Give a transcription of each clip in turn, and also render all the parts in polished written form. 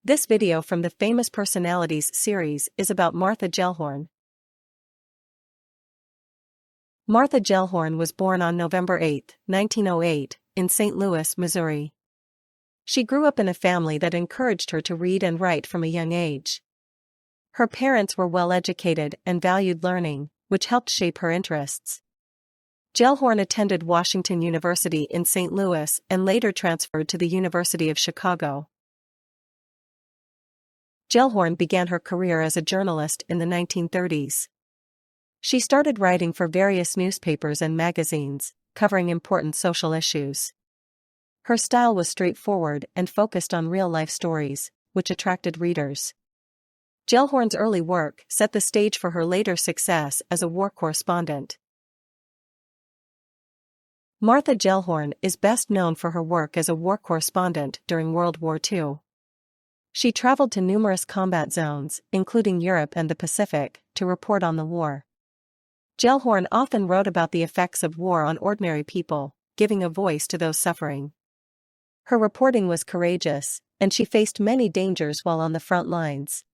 This video from the Famous Personalities series is about Martha Gellhorn. Martha Gellhorn was born on November 8, 1908, in St. Louis, Missouri. She grew up in a family that encouraged her to read and write from a young age. Her parents were well educated and valued learning, which helped shape her interests. Gellhorn attended Washington University in St. Louis and later transferred to the University of Chicago. Gellhorn began her career as a journalist in the 1930s. She started writing for various newspapers and magazines, covering important social issues. Her style was straightforward and focused on real-life stories, which attracted readers. Gellhorn's early work set the stage for her later success as a war correspondent. Martha Gellhorn is best known for her work as a war correspondent during World War II. She traveled to numerous combat zones, including Europe and the Pacific, to report on the war. Gellhorn often wrote about the effects of war on ordinary people, giving a voice to those suffering. Her reporting was courageous, and she faced many dangers while on the front lines.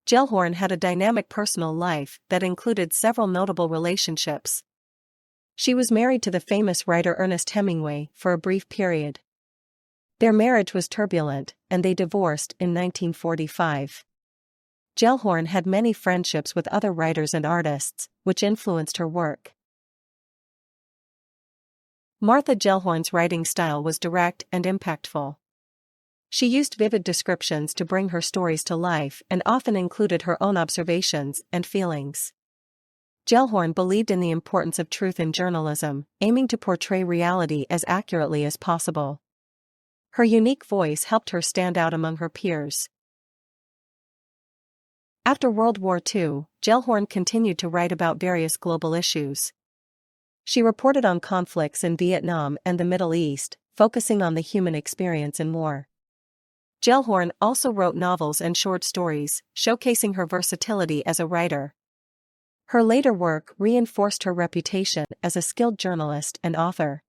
Gellhorn had a dynamic personal life that included several notable relationships. She was married to the famous writer Ernest Hemingway for a brief period. Their marriage was turbulent, and they divorced in 1945. Gellhorn had many friendships with other writers and artists, which influenced her work. Martha Gellhorn's writing style was direct and impactful. She used vivid descriptions to bring her stories to life and often included her own observations and feelings. Gellhorn believed in the importance of truth in journalism, aiming to portray reality as accurately as possible. Her unique voice helped her stand out among her peers. After World War II, Gellhorn continued to write about various global issues. She reported on conflicts in Vietnam and the Middle East, focusing on the human experience in war. Gellhorn also wrote novels and short stories, showcasing her versatility as a writer. Her later work reinforced her reputation as a skilled journalist and author.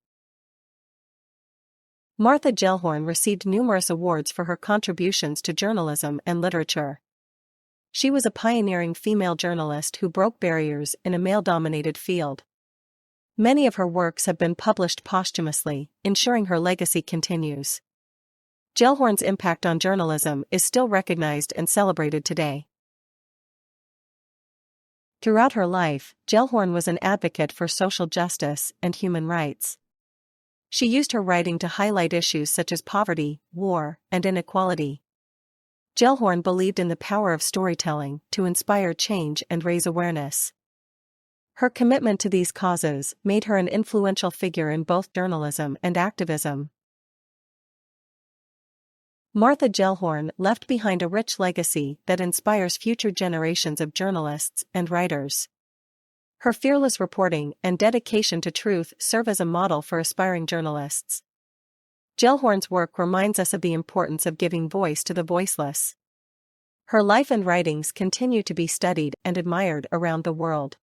Martha Gellhorn received numerous awards for her contributions to journalism and literature. She was a pioneering female journalist who broke barriers in a male-dominated field. Many of her works have been published posthumously, ensuring her legacy continues. Gellhorn's impact on journalism is still recognized and celebrated today. Throughout her life, Gellhorn was an advocate for social justice and human rights. She used her writing to highlight issues such as poverty, war, and inequality. Gellhorn believed in the power of storytelling to inspire change and raise awareness. Her commitment to these causes made her an influential figure in both journalism and activism. Martha Gellhorn left behind a rich legacy that inspires future generations of journalists and writers. Her fearless reporting and dedication to truth serve as a model for aspiring journalists. Gellhorn's work reminds us of the importance of giving voice to the voiceless. Her life and writings continue to be studied and admired around the world.